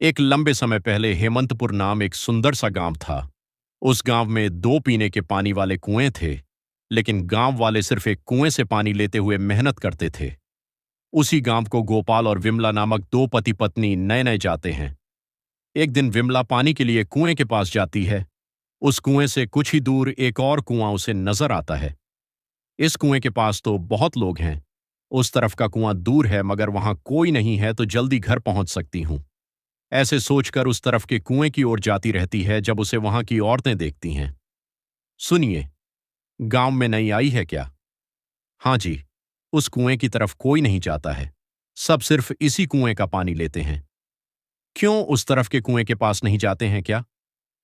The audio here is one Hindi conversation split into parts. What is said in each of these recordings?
एक लंबे समय पहले हेमंतपुर नाम एक सुंदर सा गांव था। उस गांव में दो पीने के पानी वाले कुएं थे, लेकिन गांव वाले सिर्फ एक कुएं से पानी लेते हुए मेहनत करते थे। उसी गांव को गोपाल और विमला नामक दो पति पत्नी नए नए जाते हैं। एक दिन विमला पानी के लिए कुएं के पास जाती है। उस कुएं से कुछ ही दूर एक और कुआं उसे नजर आता है। इस कुएं के पास तो बहुत लोग हैं। उस तरफ का कुआं दूर है, मगर वहां कोई नहीं है तो जल्दी घर पहुंच सकती हूं। ऐसे सोचकर उस तरफ के कुएं की ओर जाती रहती है जब उसे वहां की औरतें देखती हैं। सुनिए, गांव में नई आई है क्या? हाँ जी। उस कुएं की तरफ कोई नहीं जाता है। सब सिर्फ इसी कुएं का पानी लेते हैं। क्यों उस तरफ के कुएं के पास नहीं जाते हैं क्या?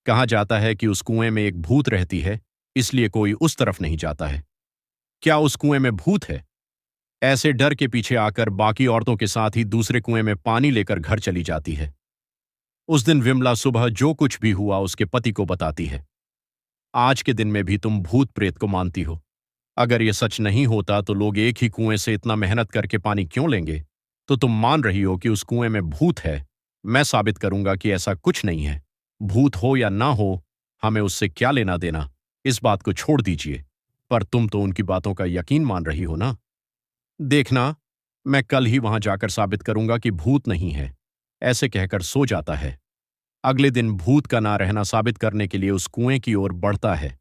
कहा जाता है कि उस कुएं में एक भूत रहती है, इसलिए कोई उस तरफ नहीं जाता है। क्या उस कुएं में भूत है? ऐसे डर के पीछे आकर बाकी औरतों के साथ ही दूसरे कुएं में पानी लेकर घर चली जाती है। उस दिन विमला सुबह जो कुछ भी हुआ उसके पति को बताती है। आज के दिन में भी तुम भूत प्रेत को मानती हो। अगर यह सच नहीं होता तो लोग एक ही कुएं से इतना मेहनत करके पानी क्यों लेंगे? तो तुम मान रही हो कि उस कुएं में भूत है। मैं साबित करूंगा कि ऐसा कुछ नहीं है। भूत हो या ना हो, हमें उससे क्या लेना देना। इस बात को छोड़ दीजिए। पर तुम तो उनकी बातों का यकीन मान रही हो ना? देखना, मैं कल ही वहां जाकर साबित करूंगा कि भूत नहीं है। ऐसे कहकर सो जाता है। अगले दिन भूत का ना रहना साबित करने के लिए उस कुएं की ओर बढ़ता है।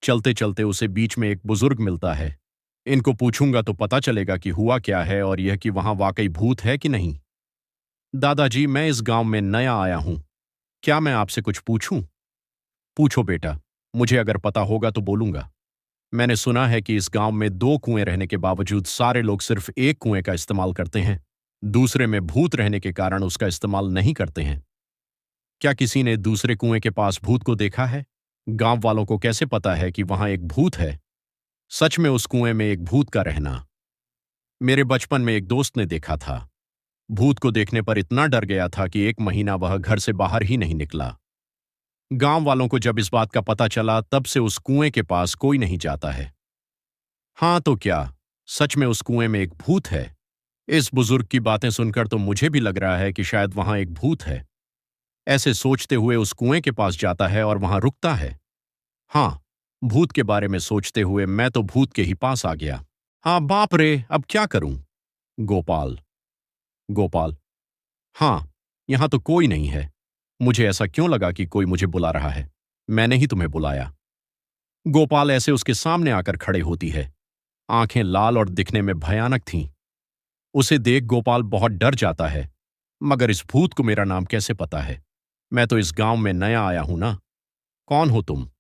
चलते चलते उसे बीच में एक बुजुर्ग मिलता है। इनको पूछूंगा तो पता चलेगा कि हुआ क्या है और यह कि वहां वाकई भूत है कि नहीं। दादाजी, मैं इस गांव में नया आया हूं। क्या मैं आपसे कुछ पूछूं? पूछो बेटा। मुझे अगर पता होगा तो बोलूंगा। मैंने सुना है कि इस गांव में दो कुएं रहने के बावजूद सारे लोग सिर्फ एक कुएं का इस्तेमाल करते हैं। दूसरे में भूत रहने के कारण उसका इस्तेमाल नहीं करते हैं। क्या किसी ने दूसरे कुएं के पास भूत को देखा है? गांव वालों को कैसे पता है कि वहां एक भूत है? सच में उस कुएं में एक भूत का रहना। मेरे बचपन में एक दोस्त ने देखा था। भूत को देखने पर इतना डर गया था कि एक महीना वह घर से बाहर ही नहीं निकला। गांव वालों को जब इस बात का पता चला तब से उस कुएं के पास कोई नहीं जाता है। हाँ तो क्या सच में उस कुएं में एक भूत है? इस बुजुर्ग की बातें सुनकर तो मुझे भी लग रहा है कि शायद वहां एक भूत है। ऐसे सोचते हुए उस कुएं के पास जाता है और वहां रुकता है। हाँ, भूत के बारे में सोचते हुए मैं तो भूत के ही पास आ गया। हाँ, बाप रे, अब क्या करूं? गोपाल। गोपाल। हाँ, यहां तो कोई नहीं है। मुझे ऐसा क्यों लगा कि कोई मुझे बुला रहा है? मैंने ही तुम्हें बुलाया। गोपाल ऐसे उसके सामने आकर खड़े होती है। आंखें लाल और दिखने में भयानक थीं। उसे देख गोपाल बहुत डर जाता है। मगर इस भूत को मेरा नाम कैसे पता है? मैं तो इस गांव में नया आया हूं ना। कौन हो तुम?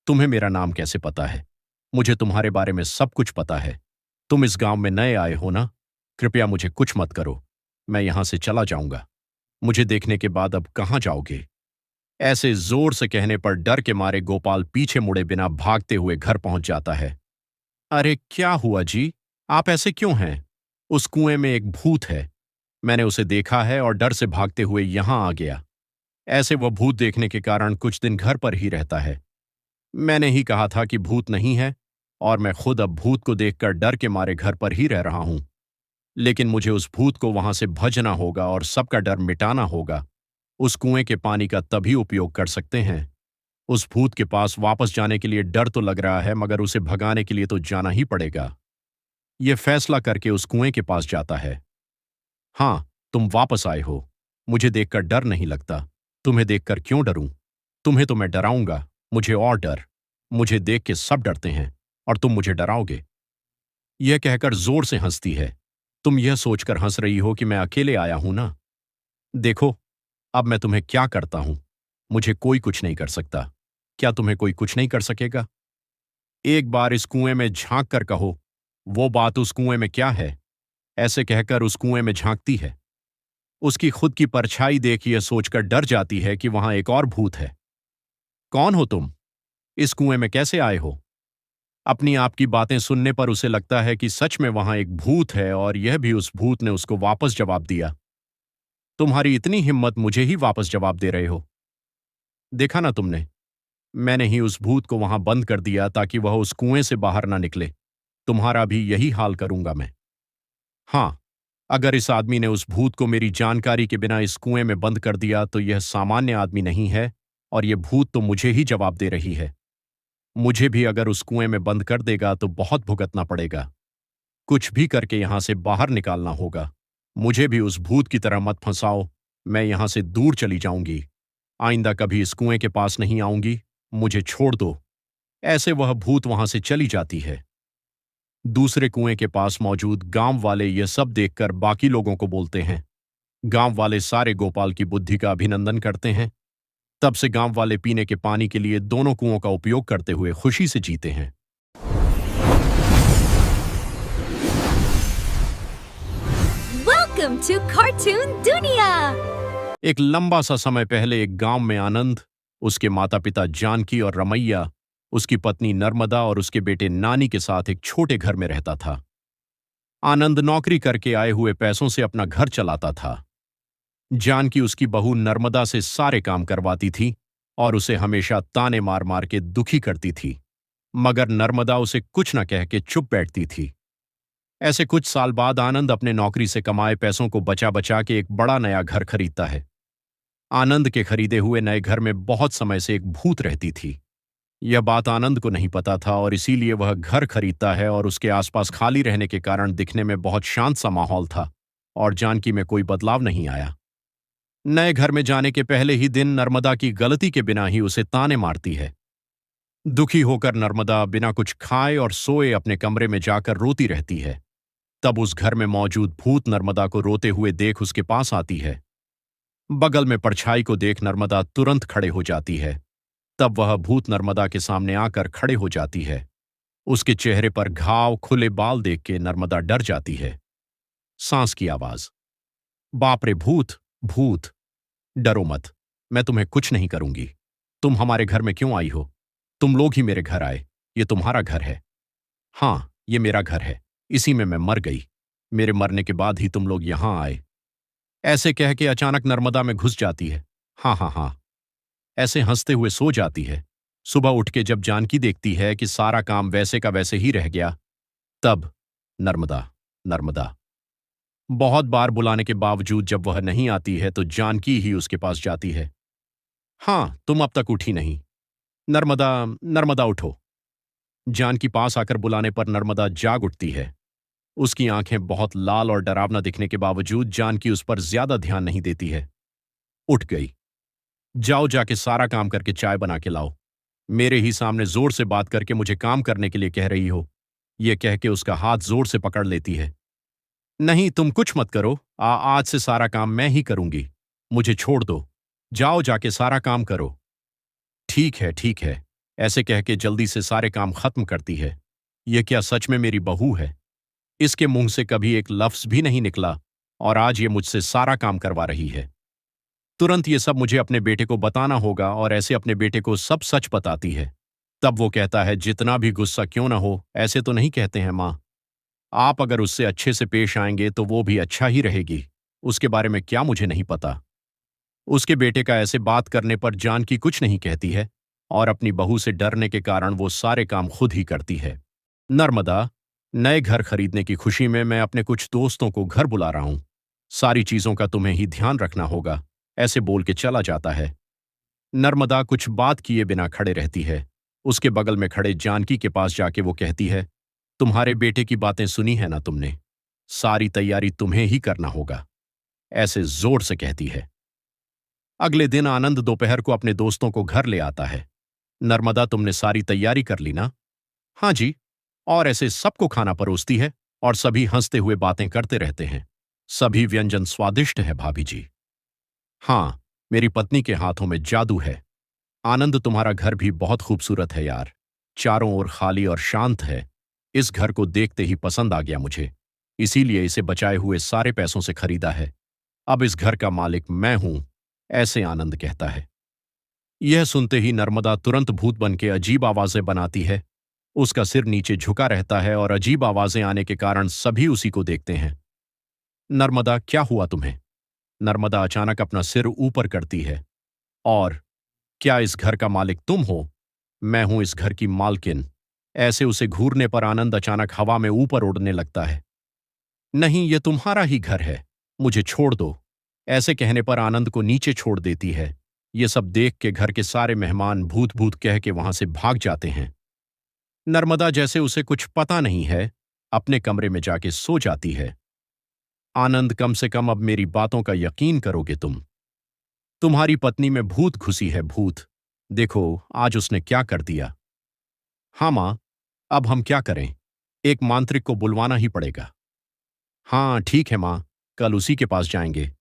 तुम्हें मेरा नाम कैसे पता है? मुझे तुम्हारे बारे में सब कुछ पता है। तुम इस गांव में नए आए हो ना? कृपया मुझे कुछ मत करो। मैं यहां से चला जाऊंगा। मुझे देखने के बाद अब कहां जाओगे? ऐसे जोर से कहने पर डर के मारे गोपाल पीछे मुड़े बिना भागते हुए घर पहुंच जाता है। अरे क्या हुआ जी? आप ऐसे क्यों हैं? उस कुएं में एक भूत है। मैंने उसे देखा है और डर से भागते हुए यहां आ गया। ऐसे वह भूत देखने के कारण कुछ दिन घर पर ही रहता है। मैंने ही कहा था कि भूत नहीं है, और मैं खुद अब भूत को देखकर डर के मारे घर पर ही रह रहा हूं। लेकिन मुझे उस भूत को वहां से भजना होगा और सबका डर मिटाना होगा। उस कुएं के पानी का तभी उपयोग कर सकते हैं। उस भूत के पास वापस जाने के लिए डर तो लग रहा है, मगर उसे भगाने के लिए तो जाना ही पड़ेगा। यह फैसला करके उस कुएं के पास जाता है। हाँ, तुम वापस आए हो। मुझे देखकर डर नहीं लगता। तुम्हें देखकर क्यों डरूं? तुम्हें तो मैं डराऊंगा। मुझे और डर। मुझे देख के सब डरते हैं, और तुम मुझे डराओगे? यह कहकर जोर से हंसती है। तुम यह सोचकर हंस रही हो कि मैं अकेले आया हूं ना? देखो, अब मैं तुम्हें क्या करता हूं। मुझे कोई कुछ नहीं कर सकता। क्या तुम्हें कोई कुछ नहीं कर सकेगा? एक बार इस कुएं में झांक कर कहो, वो बात उस कुएं में क्या है? ऐसे कहकर उस कुएं में झांकती है। उसकी खुद की परछाई देख यह सोचकर डर जाती है कि वहां एक और भूत है। कौन हो तुम? इस कुएं में कैसे आए हो? अपनी आप की बातें सुनने पर उसे लगता है कि सच में वहां एक भूत है, और यह भी उस भूत ने उसको वापस जवाब दिया। तुम्हारी इतनी हिम्मत, मुझे ही वापस जवाब दे रहे हो? देखा ना तुमने, मैंने ही उस भूत को वहां बंद कर दिया ताकि वह उस कुएं से बाहर ना निकले। तुम्हारा भी यही हाल करूंगा मैं। हाँ, अगर इस आदमी ने उस भूत को मेरी जानकारी के बिना इस कुएं में बंद कर दिया तो यह सामान्य आदमी नहीं है, और यह भूत तो मुझे ही जवाब दे रही है। मुझे भी अगर उस कुएं में बंद कर देगा तो बहुत भुगतना पड़ेगा। कुछ भी करके यहां से बाहर निकालना होगा। मुझे भी उस भूत की तरह मत फंसाओ। मैं यहां से दूर चली जाऊंगी। आइंदा कभी इस कुएं के पास नहीं आऊंगी। मुझे छोड़ दो। ऐसे वह भूत वहां से चली जाती है। दूसरे कुएं के पास मौजूद गांव वाले यह सब देखकर बाकी लोगों को बोलते हैं। गांव वाले सारे गोपाल की बुद्धि का अभिनंदन करते हैं। तब से गांव वाले पीने के पानी के लिए दोनों कुओं का उपयोग करते हुए खुशी से जीते हैं। Welcome to Cartoon Dunia! एक लंबा सा समय पहले एक गांव में आनंद, उसके माता पिता जानकी और रमैया, उसकी पत्नी नर्मदा और उसके बेटे नानी के साथ एक छोटे घर में रहता था। आनंद नौकरी करके आए हुए पैसों से अपना घर चलाता था। जानकी उसकी बहू नर्मदा से सारे काम करवाती थी और उसे हमेशा ताने मार मार के दुखी करती थी, मगर नर्मदा उसे कुछ न कह के चुप बैठती थी। ऐसे कुछ साल बाद आनंद अपने नौकरी से कमाए पैसों को बचा बचा के एक बड़ा नया घर खरीदता है। आनंद के खरीदे हुए नए घर में बहुत समय से एक भूत रहती थी। यह बात आनंद को नहीं पता था और इसीलिए वह घर खरीदता है और उसके आसपास खाली रहने के कारण दिखने में बहुत शांत सा माहौल था और जानकी में कोई बदलाव नहीं आया। नए घर में जाने के पहले ही दिन नर्मदा की गलती के बिना ही उसे ताने मारती है। दुखी होकर नर्मदा बिना कुछ खाए और सोए अपने कमरे में जाकर रोती रहती है। तब उस घर में मौजूद भूत नर्मदा को रोते हुए देख उसके पास आती है। बगल में परछाई को देख नर्मदा तुरंत खड़े हो जाती है। तब वह भूत नर्मदा के सामने आकर खड़े हो जाती है। उसके चेहरे पर घाव, खुले बाल देख के नर्मदा डर जाती है। सांस की आवाज, बाप रे भूत, भूत, डरो मत, मैं तुम्हें कुछ नहीं करूंगी। तुम हमारे घर में क्यों आई हो? तुम लोग ही मेरे घर आए, ये तुम्हारा घर है। हाँ, ये मेरा घर है, इसी में मैं मर गई। मेरे मरने के बाद ही तुम लोग यहां आए। ऐसे कह के अचानक नर्मदा में घुस जाती है। हाँ हाँ हाँ, ऐसे हंसते हुए सो जाती है। सुबह उठ के जब जानकी देखती है कि सारा काम वैसे का वैसे ही रह गया, तब नर्मदा, नर्मदा बहुत बार बुलाने के बावजूद जब वह नहीं आती है तो जानकी ही उसके पास जाती है। हाँ, तुम अब तक उठी नहीं। नर्मदा, नर्मदा उठो। जानकी पास आकर बुलाने पर नर्मदा जाग उठती है। उसकी आंखें बहुत लाल और डरावना दिखने के बावजूद जानकी उस पर ज्यादा ध्यान नहीं देती है। उठ गई। जाओ जाके सारा काम करके चाय बना के लाओ। मेरे ही सामने जोर से बात करके मुझे काम करने के लिए कह रही हो। यह कह के उसका हाथ जोर से पकड़ लेती है। नहीं, तुम कुछ मत करो। आज से सारा काम मैं ही करूंगी। मुझे छोड़ दो। जाओ जाके सारा काम करो। ठीक है, ठीक है, ऐसे कह के जल्दी से सारे काम खत्म करती है। यह क्या सच में मेरी बहू है? इसके मुंह से कभी एक लफ्ज भी नहीं निकला और आज ये मुझसे सारा काम करवा रही है। तुरंत ये सब मुझे अपने बेटे को बताना होगा और ऐसे अपने बेटे को सब सच बताती है। तब वो कहता है, जितना भी गुस्सा क्यों ना हो, ऐसे तो नहीं कहते हैं माँ। आप अगर उससे अच्छे से पेश आएंगे तो वो भी अच्छा ही रहेगी। उसके बारे में क्या मुझे नहीं पता। उसके बेटे का ऐसे बात करने पर जानकी कुछ नहीं कहती है और अपनी बहू से डरने के कारण वो सारे काम खुद ही करती है। नर्मदा, नए घर खरीदने की खुशी में मैं अपने कुछ दोस्तों को घर बुला रहा हूं। सारी चीजों का तुम्हें ही ध्यान रखना होगा, ऐसे बोल के चला जाता है। नर्मदा कुछ बात किए बिना खड़े रहती है। उसके बगल में खड़े जानकी के पास जाके वो कहती है, तुम्हारे बेटे की बातें सुनी है ना तुमने? सारी तैयारी तुम्हें ही करना होगा, ऐसे जोर से कहती है। अगले दिन आनंद दोपहर को अपने दोस्तों को घर ले आता है। नर्मदा, तुमने सारी तैयारी कर ली ना? हाँ जी। और ऐसे सबको खाना परोसती है और सभी हंसते हुए बातें करते रहते हैं। सभी व्यंजन स्वादिष्ट है भाभी जी। हाँ, मेरी पत्नी के हाथों में जादू है। आनंद, तुम्हारा घर भी बहुत खूबसूरत है यार। चारों ओर खाली और शांत है। इस घर को देखते ही पसंद आ गया मुझे, इसीलिए इसे बचाए हुए सारे पैसों से खरीदा है। अब इस घर का मालिक मैं हूं, ऐसे आनंद कहता है। यह सुनते ही नर्मदा तुरंत भूत बन के अजीब आवाजें बनाती है। उसका सिर नीचे झुका रहता है और अजीब आवाजें आने के कारण सभी उसी को देखते हैं। नर्मदा, क्या हुआ तुम्हें? नर्मदा अचानक अपना सिर ऊपर करती है। और क्या इस घर का मालिक तुम हो? मैं हूं इस घर की मालकिन। ऐसे उसे घूरने पर आनंद अचानक हवा में ऊपर उड़ने लगता है। नहीं, ये तुम्हारा ही घर है, मुझे छोड़ दो। ऐसे कहने पर आनंद को नीचे छोड़ देती है। ये सब देख के घर के सारे मेहमान भूत भूत कह के वहां से भाग जाते हैं। नर्मदा जैसे उसे कुछ पता नहीं है, अपने कमरे में जाके सो जाती है। आनंद, कम से कम अब मेरी बातों का यकीन करोगे तुम? तुम्हारी पत्नी में भूत घुसी है, भूत। देखो आज उसने क्या कर दिया। हाँ मां, अब हम क्या करें? एक मांत्रिक को बुलवाना ही पड़ेगा। हाँ ठीक है मां, कल उसी के पास जाएंगे।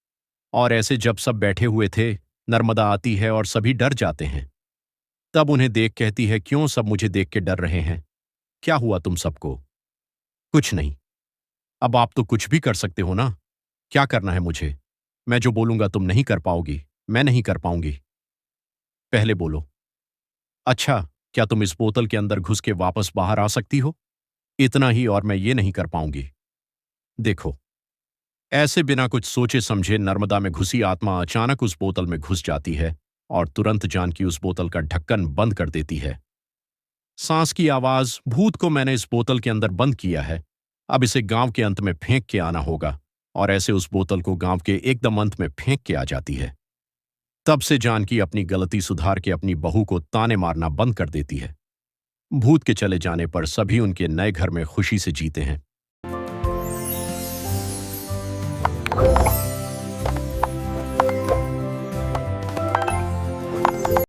और ऐसे जब सब बैठे हुए थे, नर्मदा आती है और सभी डर जाते हैं। तब उन्हें देख कहती है, क्यों सब मुझे देख के डर रहे हैं? क्या हुआ तुम सबको? कुछ नहीं। अब आप तो कुछ भी कर सकते हो ना। क्या करना है मुझे? मैं जो बोलूंगा तुम नहीं कर पाओगी, मैं नहीं कर पाऊंगी। पहले बोलो। अच्छा, क्या तुम इस बोतल के अंदर घुस के वापस बाहर आ सकती हो? इतना ही, और मैं ये नहीं कर पाऊंगी। देखो। ऐसे बिना कुछ सोचे समझे नर्मदा में घुसी आत्मा अचानक उस बोतल में घुस जाती है और तुरंत जानकी उस बोतल का ढक्कन बंद कर देती है। सांस की आवाज, भूत को मैंने इस बोतल के अंदर बंद किया है, अब इसे गांव के अंत में फेंक के आना होगा। और ऐसे उस बोतल को गांव के एकदम अंत में फेंक के आ जाती है। तब से जानकी अपनी गलती सुधार के अपनी बहू को ताने मारना बंद कर देती है। भूत के चले जाने पर सभी उनके नए घर में खुशी से जीते हैं।